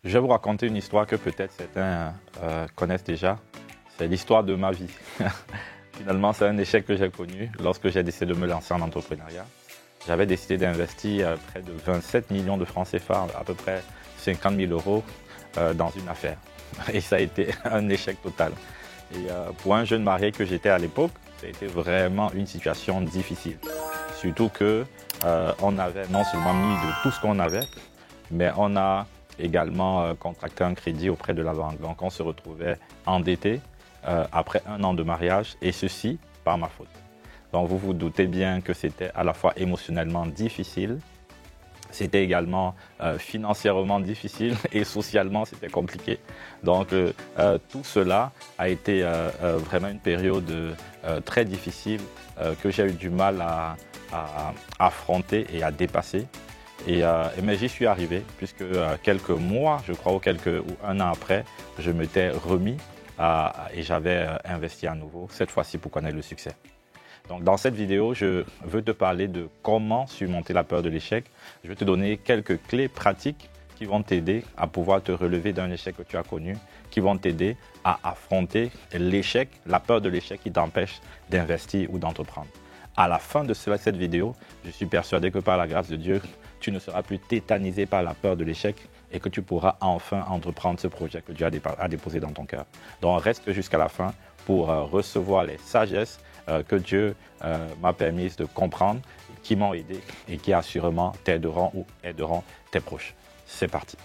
Je vais vous raconter une histoire que peut-être certains connaissent déjà. C'est l'histoire de ma vie. Finalement, c'est un échec que j'ai connu lorsque j'ai décidé de me lancer en entrepreneuriat. J'avais décidé d'investir près de 27 millions de francs CFA, à peu près 50 000 euros, dans une affaire. Et ça a été un échec total. Et pour un jeune marié que j'étais à l'époque, ça a été vraiment une situation difficile. Surtout que on avait non seulement mis de tout ce qu'on avait, mais on a également contracté un crédit auprès de la banque. Donc on se retrouvait endetté après un an de mariage, et ceci par ma faute. Donc vous vous doutez bien que c'était à la fois émotionnellement difficile, c'était également financièrement difficile et socialement c'était compliqué. Donc tout cela a été vraiment une période très difficile que j'ai eu du mal à affronter et à dépasser. Mais j'y suis arrivé puisque quelques mois, je crois, ou un an après, je m'étais remis et j'avais investi à nouveau, cette fois-ci pour connaître le succès. Donc dans cette vidéo, je veux te parler de comment surmonter la peur de l'échec. Je vais te donner quelques clés pratiques qui vont t'aider à pouvoir te relever d'un échec que tu as connu, qui vont t'aider à affronter l'échec, la peur de l'échec qui t'empêche d'investir ou d'entreprendre. À la fin de cette vidéo, je suis persuadé que par la grâce de Dieu, tu ne seras plus tétanisé par la peur de l'échec et que tu pourras enfin entreprendre ce projet que Dieu a déposé dans ton cœur. Donc reste jusqu'à la fin pour recevoir les sagesses que Dieu m'a permis de comprendre, qui m'ont aidé et qui assurément t'aideront ou aideront tes proches. C'est parti.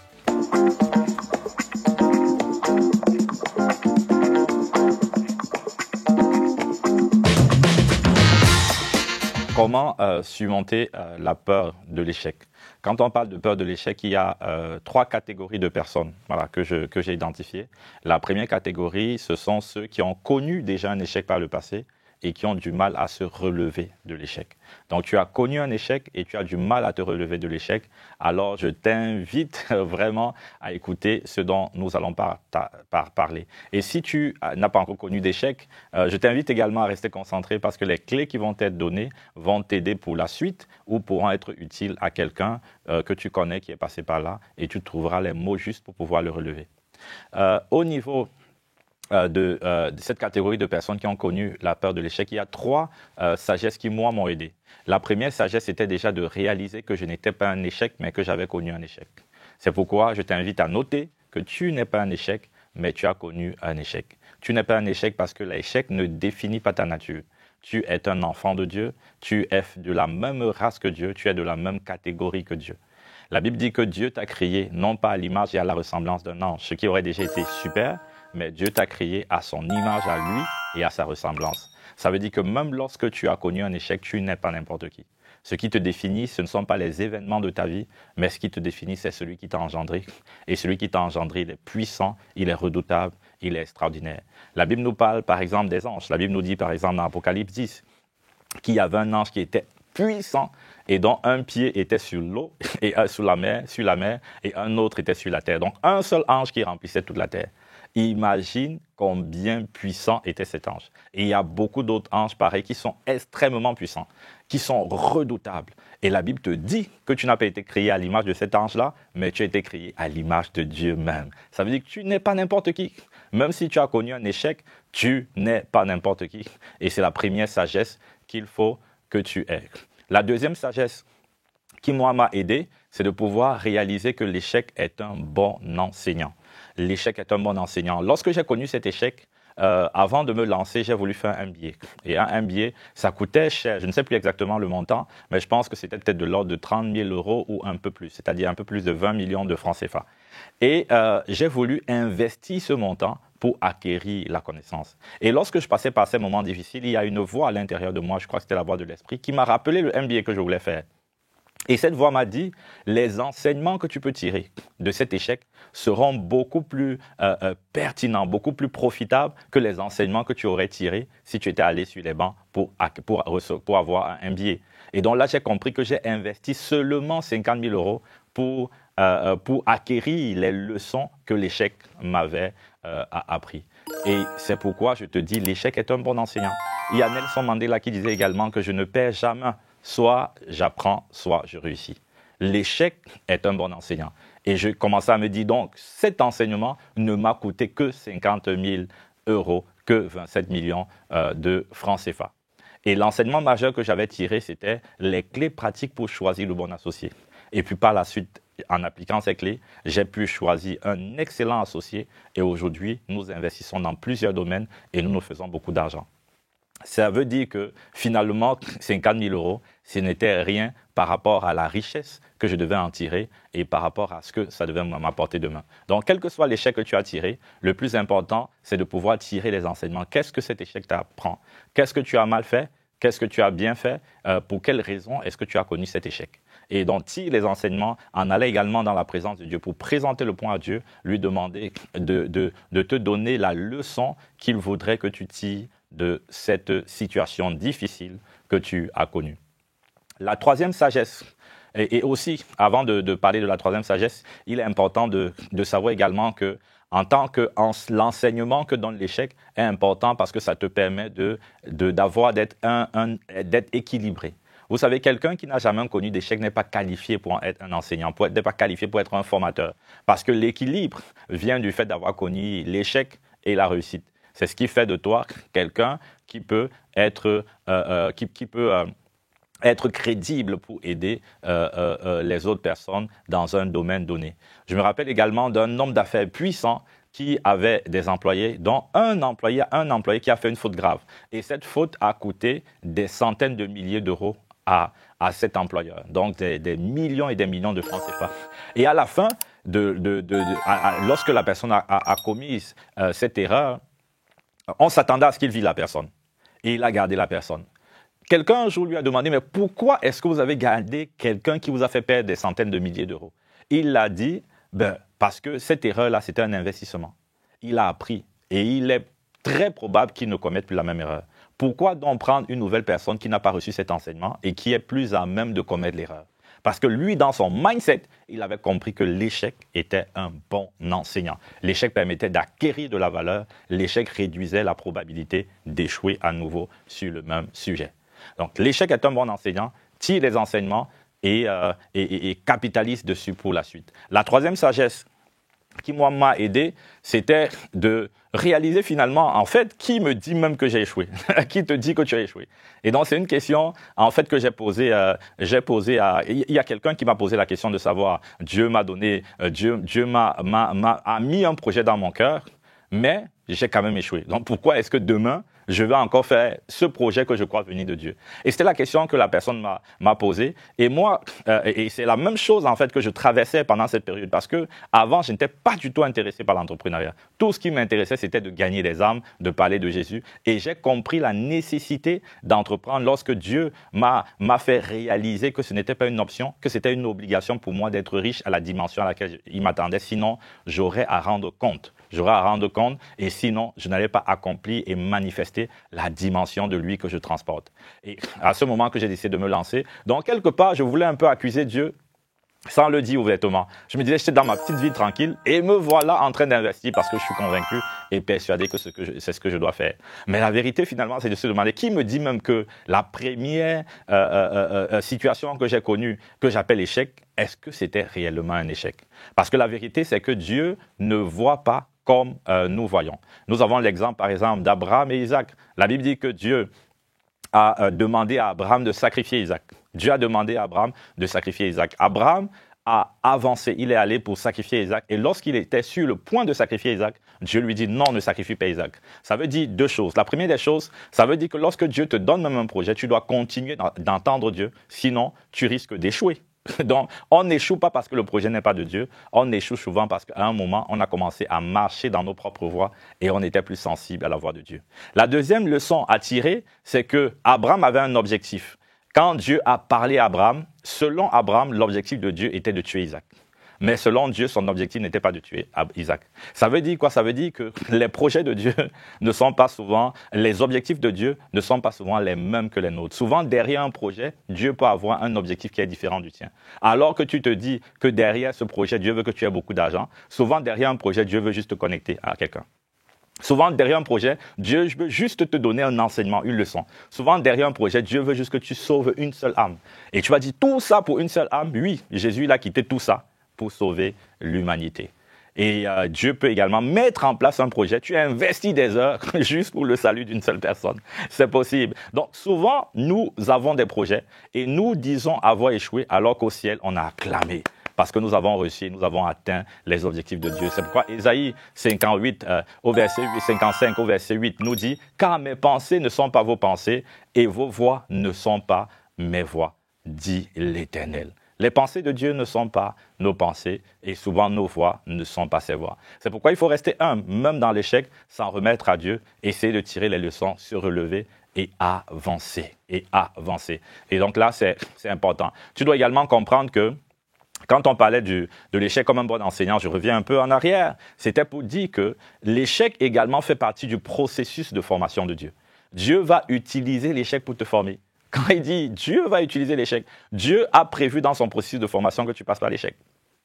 Comment surmonter la peur de l'échec? Quand on parle de peur de l'échec, il y a trois catégories de personnes que j'ai identifiées. La première catégorie, ce sont ceux qui ont connu déjà un échec par le passé et qui ont du mal à se relever de l'échec. Donc tu as connu un échec et tu as du mal à te relever de l'échec. Alors je t'invite vraiment à écouter ce dont nous allons parler. Et si tu n'as pas encore connu d'échec, je t'invite également à rester concentré parce que les clés qui vont t'être données vont t'aider pour la suite ou pourront être utiles à quelqu'un que tu connais qui est passé par là, et tu trouveras les mots justes pour pouvoir le relever. Au niveau de cette catégorie de personnes qui ont connu la peur de l'échec, il y a trois sagesses qui, moi, m'ont aidé. La première sagesse était déjà de réaliser que je n'étais pas un échec, mais que j'avais connu un échec. C'est pourquoi je t'invite à noter que tu n'es pas un échec, mais tu as connu un échec. Tu n'es pas un échec parce que l'échec ne définit pas ta nature. Tu es un enfant de Dieu, tu es de la même race que Dieu, tu es de la même catégorie que Dieu. La Bible dit que Dieu t'a créé non pas à l'image et à la ressemblance d'un ange, ce qui aurait déjà été super, mais Dieu t'a créé à son image à lui et à sa ressemblance. Ça veut dire que même lorsque tu as connu un échec, tu n'es pas n'importe qui. Ce qui te définit, ce ne sont pas les événements de ta vie, mais ce qui te définit, c'est celui qui t'a engendré. Et celui qui t'a engendré, il est puissant, il est redoutable, il est extraordinaire. La Bible nous parle par exemple des anges. La Bible nous dit par exemple dans Apocalypse 10 qu'il y avait un ange qui était puissant et dont un pied était sur l'eau et sur la mer, et un autre était sur la terre. Donc un seul ange qui remplissait toute la terre. Imagine combien puissant était cet ange. Et il y a beaucoup d'autres anges pareils qui sont extrêmement puissants, qui sont redoutables. Et la Bible te dit que tu n'as pas été créé à l'image de cet ange-là, mais tu as été créé à l'image de Dieu même. Ça veut dire que tu n'es pas n'importe qui. Même si tu as connu un échec, tu n'es pas n'importe qui. Et c'est la première sagesse qu'il faut que tu aies. La deuxième sagesse qui, moi, m'a aidé, c'est de pouvoir réaliser que l'échec est un bon enseignant. L'échec est un bon enseignant. Lorsque j'ai connu cet échec, avant de me lancer, j'ai voulu faire un MBA. Et un MBA, ça coûtait cher. Je ne sais plus exactement le montant, mais je pense que c'était peut-être de l'ordre de 30 000 euros ou un peu plus, c'est-à-dire un peu plus de 20 millions de francs CFA. Et j'ai voulu investir ce montant pour acquérir la connaissance. Et lorsque je passais par ces moments difficiles, il y a une voix à l'intérieur de moi, je crois que c'était la voix de l'esprit, qui m'a rappelé le MBA que je voulais faire. Et cette voix m'a dit, les enseignements que tu peux tirer de cet échec seront beaucoup plus pertinents, beaucoup plus profitables que les enseignements que tu aurais tirés si tu étais allé sur les bancs pour avoir un MBA. Et donc là, j'ai compris que j'ai investi seulement 50 000 euros pour acquérir les leçons que l'échec m'avait appris. Et c'est pourquoi je te dis, l'échec est un bon enseignant. Il y a Nelson Mandela qui disait également que je ne perds jamais. Soit j'apprends, soit je réussis. L'échec est un bon enseignant. Et je commençais à me dire, donc, cet enseignement ne m'a coûté que 50 000 euros, que 27 millions de francs CFA. Et l'enseignement majeur que j'avais tiré, c'était les clés pratiques pour choisir le bon associé. Et puis par la suite, en appliquant ces clés, j'ai pu choisir un excellent associé. Et aujourd'hui, nous investissons dans plusieurs domaines et nous faisons beaucoup d'argent. Ça veut dire que finalement, 50 000 euros, ce n'était rien par rapport à la richesse que je devais en tirer et par rapport à ce que ça devait m'apporter demain. Donc, quel que soit l'échec que tu as tiré, le plus important, c'est de pouvoir tirer les enseignements. Qu'est-ce que cet échec t'apprend? Qu'est-ce que tu as mal fait? Qu'est-ce que tu as bien fait? Pour quelles raisons est-ce que tu as connu cet échec? Et donc, tire les enseignements, en aller également dans la présence de Dieu pour présenter le point à Dieu, lui demander de te donner la leçon qu'il voudrait que tu tires de cette situation difficile que tu as connue. La troisième sagesse, et aussi, avant de parler de la troisième sagesse, il est important de savoir également que l'enseignement que donne l'échec est important parce que ça te permet d'être équilibré. Vous savez, quelqu'un qui n'a jamais connu d'échec n'est pas qualifié pour être un enseignant, n'est pas qualifié pour être un formateur. Parce que l'équilibre vient du fait d'avoir connu l'échec et la réussite. C'est ce qui fait de toi quelqu'un qui peut être crédible pour aider les autres personnes dans un domaine donné. Je me rappelle également d'un homme d'affaires puissant qui avait des employés, dont un employé qui a fait une faute grave. Et cette faute a coûté des centaines de milliers d'euros à cet employeur. Donc des millions et des millions de francs CFA. Et à la fin, lorsque la personne a commis cette erreur, on s'attendait à ce qu'il vire la personne. Et il a gardé la personne. Quelqu'un un jour lui a demandé, mais pourquoi est-ce que vous avez gardé quelqu'un qui vous a fait perdre des centaines de milliers d'euros? Il a dit, parce que cette erreur-là, c'était un investissement. Il a appris et il est très probable qu'il ne commette plus la même erreur. Pourquoi donc prendre une nouvelle personne qui n'a pas reçu cet enseignement et qui est plus à même de commettre l'erreur? Parce que lui, dans son mindset, il avait compris que l'échec était un bon enseignant. L'échec permettait d'acquérir de la valeur. L'échec réduisait la probabilité d'échouer à nouveau sur le même sujet. Donc, l'échec est un bon enseignant, tire les enseignements et capitalise dessus pour la suite. La troisième sagesse qui, moi, m'a aidé, c'était de réaliser finalement, en fait, qui me dit même que j'ai échoué? Qui te dit que tu as échoué? Et donc, c'est une question, en fait, que j'ai posée il y a quelqu'un qui m'a posé la question de savoir, Dieu m'a donné, Dieu a mis un projet dans mon cœur, mais j'ai quand même échoué. Donc, pourquoi est-ce que demain, je vais encore faire ce projet que je crois venir de Dieu? Et c'était la question que la personne m'a posée. Et moi, et c'est la même chose en fait que je traversais pendant cette période. Parce que avant, je n'étais pas du tout intéressé par l'entrepreneuriat. Tout ce qui m'intéressait, c'était de gagner des âmes, de parler de Jésus. Et j'ai compris la nécessité d'entreprendre lorsque Dieu m'a fait réaliser que ce n'était pas une option, que c'était une obligation pour moi d'être riche à la dimension à laquelle il m'attendait. Sinon, j'aurais à rendre compte. Et sinon, je n'allais pas accomplir et manifester la dimension de lui que je transporte. Et à ce moment que j'ai décidé de me lancer, donc quelque part, je voulais un peu accuser Dieu sans le dire ouvertement. Je me disais, j'étais dans ma petite vie tranquille et me voilà en train d'investir parce que je suis convaincu et persuadé que c'est ce que je dois faire. Mais la vérité, finalement, c'est de se demander qui me dit même que la première situation que j'ai connue, que j'appelle échec, est-ce que c'était réellement un échec? Parce que la vérité, c'est que Dieu ne voit pas comme nous voyons. Nous avons l'exemple, par exemple, d'Abraham et Isaac. La Bible dit que Dieu a demandé à Abraham de sacrifier Isaac. Dieu a demandé à Abraham de sacrifier Isaac. Abraham a avancé, il est allé pour sacrifier Isaac. Et lorsqu'il était sur le point de sacrifier Isaac, Dieu lui dit non, ne sacrifie pas Isaac. Ça veut dire deux choses. La première des choses, ça veut dire que lorsque Dieu te donne même un projet, tu dois continuer d'entendre Dieu. Sinon, tu risques d'échouer. Donc, on n'échoue pas parce que le projet n'est pas de Dieu. On échoue souvent parce qu'à un moment, on a commencé à marcher dans nos propres voies et on était plus sensible à la voix de Dieu. La deuxième leçon à tirer, c'est que Abraham avait un objectif. Quand Dieu a parlé à Abraham, selon Abraham, l'objectif de Dieu était de tuer Isaac. Mais selon Dieu, son objectif n'était pas de tuer Isaac. Ça veut dire quoi? Ça veut dire que les projets de Dieu ne sont pas souvent, les objectifs de Dieu ne sont pas souvent les mêmes que les nôtres. Souvent, derrière un projet, Dieu peut avoir un objectif qui est différent du tien. Alors que tu te dis que derrière ce projet, Dieu veut que tu aies beaucoup d'argent, souvent derrière un projet, Dieu veut juste te connecter à quelqu'un. Souvent, derrière un projet, Dieu veut juste te donner un enseignement, une leçon. Souvent, derrière un projet, Dieu veut juste que tu sauves une seule âme. Et tu vas dire, tout ça pour une seule âme? Oui, Jésus, il a quitté tout ça pour sauver l'humanité. Et Dieu peut également mettre en place un projet. Tu investis des heures juste pour le salut d'une seule personne. C'est possible. Donc souvent, nous avons des projets et nous disons avoir échoué alors qu'au ciel, on a acclamé. Parce que nous avons réussi, nous avons atteint les objectifs de Dieu. C'est pourquoi Ésaïe 58, au verset 8, 55, au verset 8, nous dit « Car mes pensées ne sont pas vos pensées et vos voix ne sont pas mes voix, dit l'Éternel. » Les pensées de Dieu ne sont pas nos pensées et souvent nos voix ne sont pas ses voix. C'est pourquoi il faut rester humble, même dans l'échec, s'en remettre à Dieu, essayer de tirer les leçons, se relever et avancer. Et donc là, c'est important. Tu dois également comprendre que quand on parlait de l'échec comme un bon enseignant, je reviens un peu en arrière, c'était pour dire que l'échec également fait partie du processus de formation de Dieu. Dieu va utiliser l'échec pour te former. Quand il dit Dieu va utiliser l'échec, Dieu a prévu dans son processus de formation que tu passes par l'échec.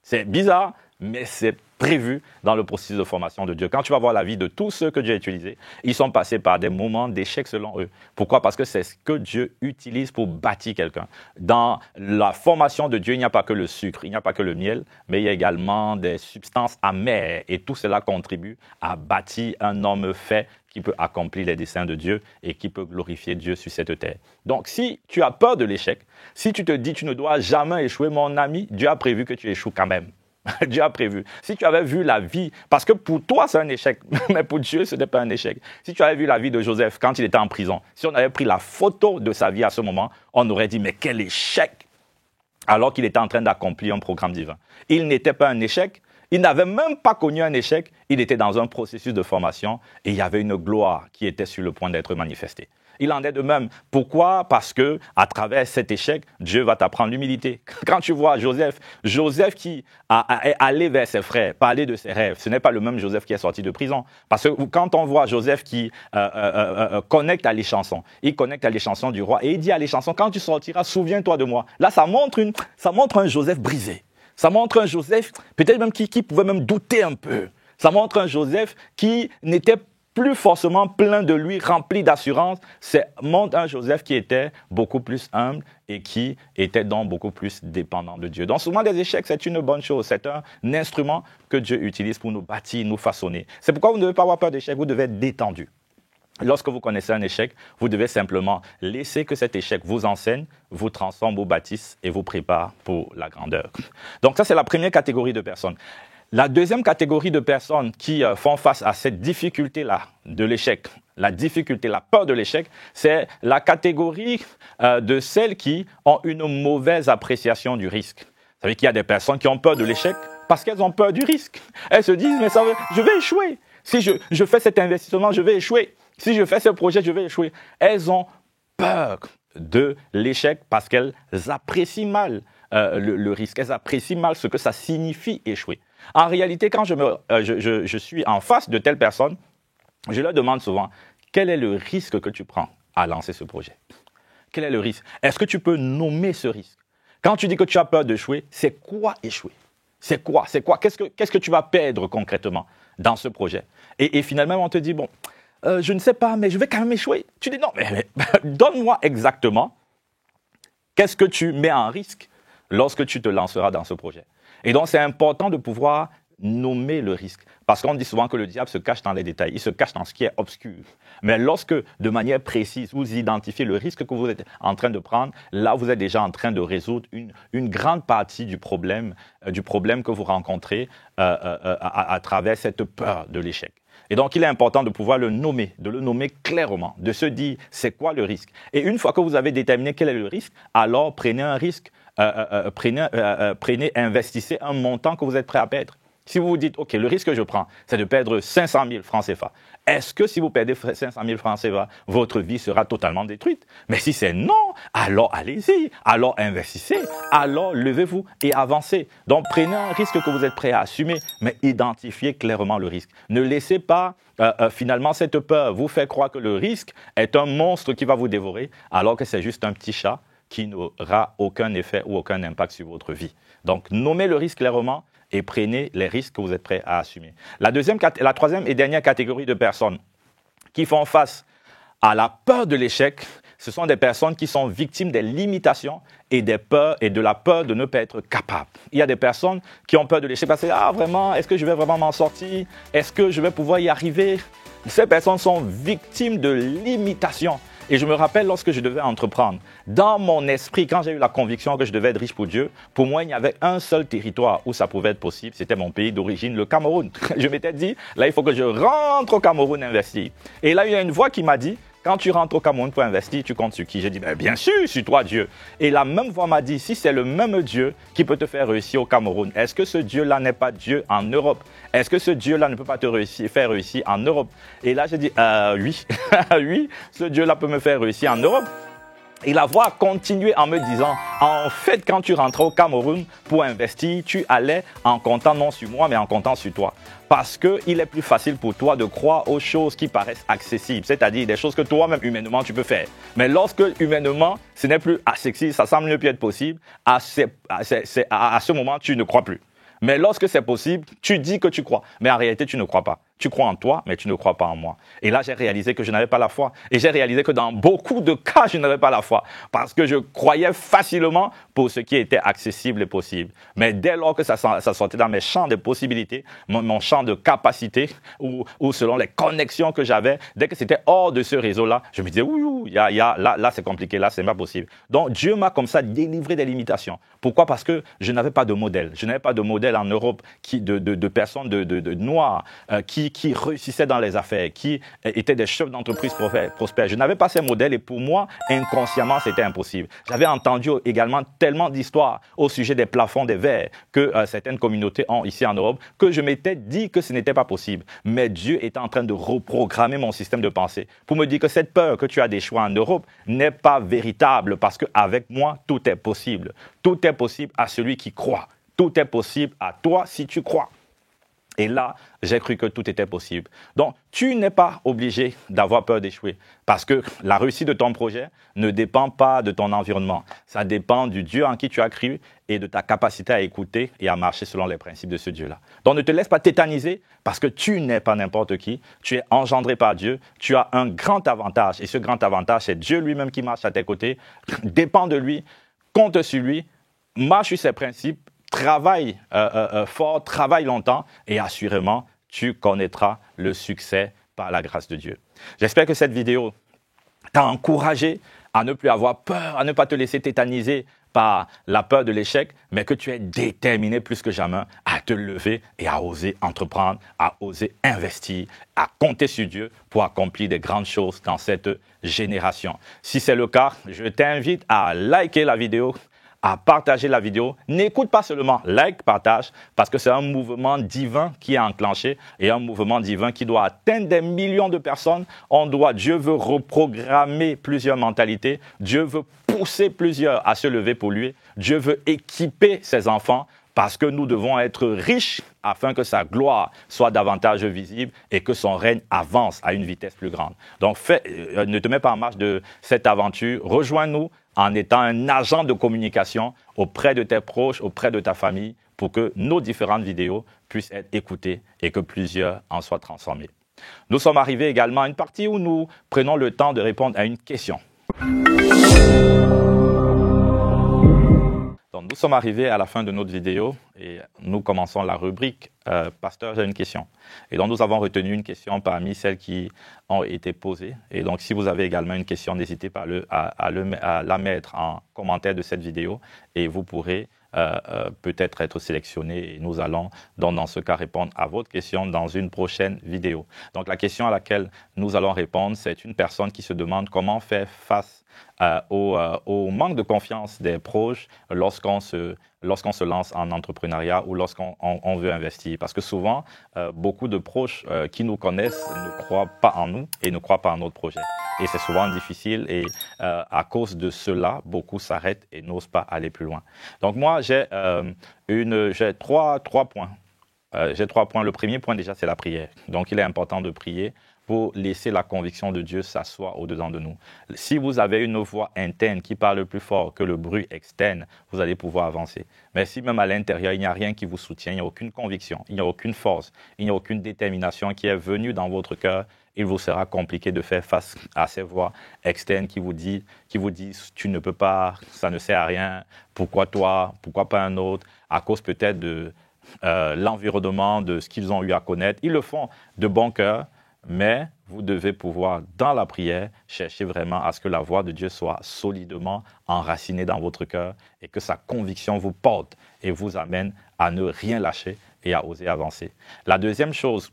C'est bizarre, mais c'est prévu dans le processus de formation de Dieu. Quand tu vas voir la vie de tous ceux que Dieu a utilisés, ils sont passés par des moments d'échec selon eux. Pourquoi? Parce que c'est ce que Dieu utilise pour bâtir quelqu'un. Dans la formation de Dieu, il n'y a pas que le sucre, il n'y a pas que le miel, mais il y a également des substances amères. Et tout cela contribue à bâtir un homme fait qui peut accomplir les desseins de Dieu et qui peut glorifier Dieu sur cette terre. Donc, si tu as peur de l'échec, si tu te dis tu ne dois jamais échouer, mon ami, Dieu a prévu que tu échoues quand même. Dieu a prévu. Si tu avais vu la vie, parce que pour toi c'est un échec, mais pour Dieu ce n'est pas un échec. Si tu avais vu la vie de Joseph quand il était en prison, si on avait pris la photo de sa vie à ce moment, on aurait dit mais quel échec, alors qu'il était en train d'accomplir un programme divin. Il n'était pas un échec, il n'avait même pas connu un échec, il était dans un processus de formation et il y avait une gloire qui était sur le point d'être manifestée. Il en est de même. Pourquoi? Parce que à travers cet échec, Dieu va t'apprendre l'humilité. Quand tu vois Joseph qui est allé vers ses frères, parler de ses rêves, ce n'est pas le même Joseph qui est sorti de prison. Parce que quand on voit Joseph qui connecte à les chansons, il connecte à les chansons du roi et il dit à les chansons, quand tu sortiras, souviens-toi de moi. Là, ça montre un Joseph brisé. Ça montre un Joseph, peut-être même qui pouvait même douter un peu. Ça montre un Joseph qui n'était plus forcément plein de lui, rempli d'assurance. C'est montre un Joseph qui était beaucoup plus humble et qui était donc beaucoup plus dépendant de Dieu. Donc souvent des échecs, c'est une bonne chose. C'est un instrument que Dieu utilise pour nous bâtir, nous façonner. C'est pourquoi vous ne devez pas avoir peur d'échec, vous devez être détendu. Lorsque vous connaissez un échec, vous devez simplement laisser que cet échec vous enseigne, vous transforme, vous bâtisse et vous prépare pour la grandeur. Donc ça, c'est la première catégorie de personnes. La deuxième catégorie de personnes qui font face à cette difficulté-là de l'échec, la peur de l'échec, c'est la catégorie de celles qui ont une mauvaise appréciation du risque. Vous savez qu'il y a des personnes qui ont peur de l'échec parce qu'elles ont peur du risque. Elles se disent, mais je vais échouer. Si je fais cet investissement, je vais échouer. Si je fais ce projet, je vais échouer. Elles ont peur de l'échec parce qu'elles apprécient mal le risque. Elles apprécient mal ce que ça signifie échouer. En réalité, quand je suis en face de telles personnes, je leur demande souvent, quel est le risque que tu prends à lancer ce projet? Quel est le risque? Est-ce que tu peux nommer ce risque? Quand tu dis que tu as peur d'échouer, c'est quoi échouer? C'est quoi? Qu'est-ce que tu vas perdre concrètement dans ce projet? Et finalement, on te dit, bon, je ne sais pas, mais je vais quand même échouer. Tu dis, non, mais donne-moi exactement qu'est-ce que tu mets en risque lorsque tu te lanceras dans ce projet. Et donc, c'est important de pouvoir nommer le risque. Parce qu'on dit souvent que le diable se cache dans les détails, il se cache dans ce qui est obscur. Mais lorsque, de manière précise, vous identifiez le risque que vous êtes en train de prendre, là, vous êtes déjà en train de résoudre une grande partie du problème que vous rencontrez à travers cette peur de l'échec. Et donc, il est important de pouvoir le nommer clairement, de se dire c'est quoi le risque. Et une fois que vous avez déterminé quel est le risque, alors prenez un risque, investissez un montant que vous êtes prêt à perdre. Si vous vous dites, OK, le risque que je prends, c'est de perdre 500 000 francs CFA. Est-ce que si vous perdez 500 000 francs CFA, votre vie sera totalement détruite? Mais si c'est non, alors allez-y, alors investissez, alors levez-vous et avancez. Donc prenez un risque que vous êtes prêt à assumer, mais identifiez clairement le risque. Ne laissez pas finalement cette peur vous faire croire que le risque est un monstre qui va vous dévorer, alors que c'est juste un petit chat qui n'aura aucun effet ou aucun impact sur votre vie. Donc nommez le risque clairement et prenez les risques que vous êtes prêts à assumer. La troisième et dernière catégorie de personnes qui font face à la peur de l'échec, ce sont des personnes qui sont victimes des limitations et des peurs et de la peur de ne pas être capables. Il y a des personnes qui ont peur de l'échec parce que, ah vraiment, est-ce que je vais vraiment m'en sortir? Est-ce que je vais pouvoir y arriver? Ces personnes sont victimes de limitations. Et je me rappelle lorsque je devais entreprendre, dans mon esprit, quand j'ai eu la conviction que je devais être riche pour Dieu, pour moi, il y avait un seul territoire où ça pouvait être possible, c'était mon pays d'origine, le Cameroun. Je m'étais dit, là, il faut que je rentre au Cameroun investir. Et là, il y a une voix qui m'a dit, quand tu rentres au Cameroun pour investir, tu comptes sur qui? J'ai dit, bien sûr, sur toi, Dieu. Et la même voix m'a dit, si c'est le même Dieu qui peut te faire réussir au Cameroun, est-ce que ce Dieu-là n'est pas Dieu en Europe? Est-ce que ce Dieu-là ne peut pas faire réussir en Europe? Et là, j'ai dit, oui, oui, ce Dieu-là peut me faire réussir en Europe. Et la voix a continué en me disant, en fait, quand tu rentrais au Cameroun pour investir, tu allais en comptant non sur moi, mais en comptant sur toi. Parce qu'il est plus facile pour toi de croire aux choses qui paraissent accessibles, c'est-à-dire des choses que toi-même, humainement, tu peux faire. Mais lorsque, humainement, ce n'est plus accessible, ça semble ne plus être possible, à ce moment, tu ne crois plus. Mais lorsque c'est possible, tu dis que tu crois. Mais en réalité, tu ne crois pas. Tu crois en toi, mais tu ne crois pas en moi. Et là, j'ai réalisé que je n'avais pas la foi. Et j'ai réalisé que dans beaucoup de cas, je n'avais pas la foi. Parce que je croyais facilement pour ce qui était accessible et possible. Mais dès lors que ça sortait dans mes champs de possibilités, mon champ de capacité, ou selon les connexions que j'avais, dès que c'était hors de ce réseau-là, je me disais, là c'est compliqué, là c'est pas possible. Donc Dieu m'a comme ça délivré des limitations. Pourquoi? Parce que je n'avais pas de modèle. Je n'avais pas de modèle en Europe de personnes de noirs qui réussissaient dans les affaires, qui étaient des chefs d'entreprise prospères. Je n'avais pas ces modèles et pour moi, inconsciemment, c'était impossible. J'avais entendu également tellement d'histoires au sujet des plafonds des verres que certaines communautés ont ici en Europe que je m'étais dit que ce n'était pas possible. Mais Dieu était en train de reprogrammer mon système de pensée pour me dire que cette peur que tu as d'échouer en Europe n'est pas véritable parce qu'avec moi, tout est possible. Tout est possible à celui qui croit. Tout est possible à toi si tu crois. Et là, j'ai cru que tout était possible. Donc, tu n'es pas obligé d'avoir peur d'échouer parce que la réussite de ton projet ne dépend pas de ton environnement. Ça dépend du Dieu en qui tu as cru et de ta capacité à écouter et à marcher selon les principes de ce Dieu-là. Donc, ne te laisse pas tétaniser parce que tu n'es pas n'importe qui. Tu es engendré par Dieu. Tu as un grand avantage et ce grand avantage, c'est Dieu lui-même qui marche à tes côtés. Dépends de lui, compte sur lui, marche sur ses principes. Travaille fort, travaille longtemps et assurément, tu connaîtras le succès par la grâce de Dieu. J'espère que cette vidéo t'a encouragé à ne plus avoir peur, à ne pas te laisser tétaniser par la peur de l'échec, mais que tu es déterminé plus que jamais à te lever et à oser entreprendre, à oser investir, à compter sur Dieu pour accomplir des grandes choses dans cette génération. Si c'est le cas, je t'invite à liker la vidéo, à partager la vidéo. N'écoute pas seulement, like, partage, parce que c'est un mouvement divin qui est enclenché et un mouvement divin qui doit atteindre des millions de personnes. Dieu veut reprogrammer plusieurs mentalités. Dieu veut pousser plusieurs à se lever pour lui. Dieu veut équiper ses enfants parce que nous devons être riches afin que sa gloire soit davantage visible et que son règne avance à une vitesse plus grande. Donc, ne te mets pas en marche de cette aventure. Rejoins-nous en étant un agent de communication auprès de tes proches, auprès de ta famille, pour que nos différentes vidéos puissent être écoutées et que plusieurs en soient transformés. Nous sommes arrivés également à une partie où nous prenons le temps de répondre à une question. Donc, nous sommes arrivés à la fin de notre vidéo et nous commençons la rubrique Pasteur, j'ai une question. Et donc, nous avons retenu une question parmi celles qui ont été posées. Et donc, si vous avez également une question, n'hésitez pas à la mettre en commentaire de cette vidéo et vous pourrez peut-être être sélectionné et nous allons donc dans ce cas répondre à votre question dans une prochaine vidéo. Donc la question à laquelle nous allons répondre, c'est une personne qui se demande comment faire face au manque de confiance des proches lorsqu'on se lance en entrepreneuriat ou lorsqu'on veut investir. Parce que souvent, beaucoup de proches qui nous connaissent ne croient pas en nous et ne croient pas en notre projet. Et c'est souvent difficile et à cause de cela, beaucoup s'arrêtent et n'osent pas aller plus loin. Donc moi, j'ai trois points. J'ai 3 points. Le premier point déjà, c'est la prière. Donc il est important de prier pour laisser la conviction de Dieu s'asseoir au-dedans de nous. Si vous avez une voix interne qui parle plus fort que le bruit externe, vous allez pouvoir avancer. Mais si même à l'intérieur, il n'y a rien qui vous soutient, il n'y a aucune conviction, il n'y a aucune force, il n'y a aucune détermination qui est venue dans votre cœur, il vous sera compliqué de faire face à ces voix externes qui vous disent tu ne peux pas, ça ne sert à rien, pourquoi toi, pourquoi pas un autre, à cause peut-être de l'environnement, de ce qu'ils ont eu à connaître. Ils le font de bon cœur, mais vous devez pouvoir, dans la prière, chercher vraiment à ce que la voix de Dieu soit solidement enracinée dans votre cœur et que sa conviction vous porte et vous amène à ne rien lâcher et à oser avancer. La deuxième chose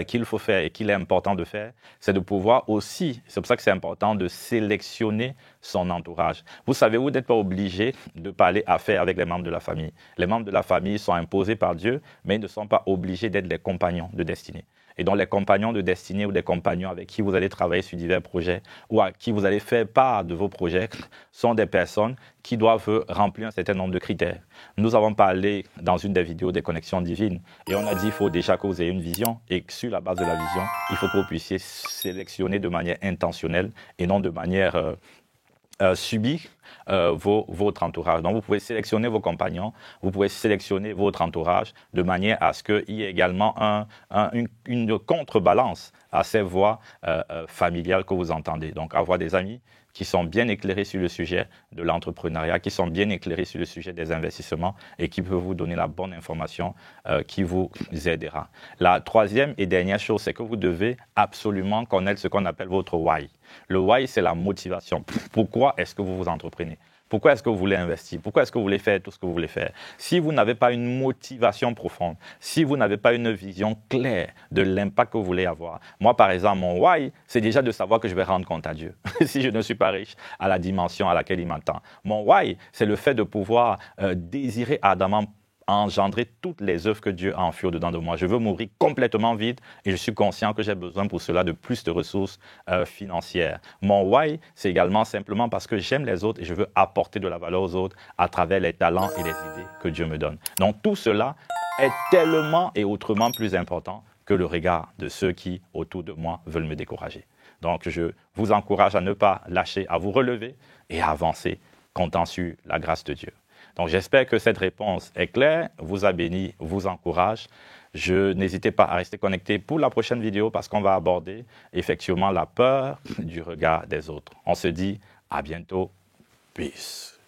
qu'il faut faire et qu'il est important de faire, c'est de pouvoir aussi, c'est pour ça que c'est important de sélectionner son entourage. Vous savez, vous n'êtes pas obligé de parler affaires avec les membres de la famille. Les membres de la famille sont imposés par Dieu, mais ils ne sont pas obligés d'être les compagnons de destinée. Et donc les compagnons de destinée ou des compagnons avec qui vous allez travailler sur divers projets ou à qui vous allez faire part de vos projets sont des personnes qui doivent remplir un certain nombre de critères. Nous avons parlé dans une des vidéos des connexions divines et on a dit qu'il faut déjà que vous ayez une vision et que sur la base de la vision, il faut que vous puissiez sélectionner de manière intentionnelle et non de manière subie votre entourage. Donc, vous pouvez sélectionner vos compagnons, vous pouvez sélectionner votre entourage de manière à ce qu'il y ait également une contrebalance à ces voix familiales que vous entendez. Donc, avoir des amis qui sont bien éclairés sur le sujet de l'entrepreneuriat, qui sont bien éclairés sur le sujet des investissements et qui peuvent vous donner la bonne information qui vous aidera. La troisième et dernière chose, c'est que vous devez absolument connaître ce qu'on appelle votre why. Le why, c'est la motivation. Pourquoi est-ce que vous vous entreprenez? Pourquoi est-ce que vous voulez investir? Pourquoi est-ce que vous voulez faire tout ce que vous voulez faire? Si vous n'avez pas une motivation profonde, si vous n'avez pas une vision claire de l'impact que vous voulez avoir. Moi, par exemple, mon why, c'est déjà de savoir que je vais rendre compte à Dieu. Si je ne suis pas riche à la dimension à laquelle il m'attend. Mon why, c'est le fait de pouvoir désirer ardemment engendrer toutes les œuvres que Dieu a enfouies dedans de moi. Je veux mourir complètement vide et je suis conscient que j'ai besoin pour cela de plus de ressources financières. Mon why, c'est également simplement parce que j'aime les autres et je veux apporter de la valeur aux autres à travers les talents et les idées que Dieu me donne. Donc tout cela est tellement et autrement plus important que le regard de ceux qui, autour de moi, veulent me décourager. Donc je vous encourage à ne pas lâcher, à vous relever et à avancer, comptant sur la grâce de Dieu. Donc j'espère que cette réponse est claire, vous a béni, vous encourage. N'hésitez pas à rester connecté pour la prochaine vidéo parce qu'on va aborder effectivement la peur du regard des autres. On se dit à bientôt. Peace.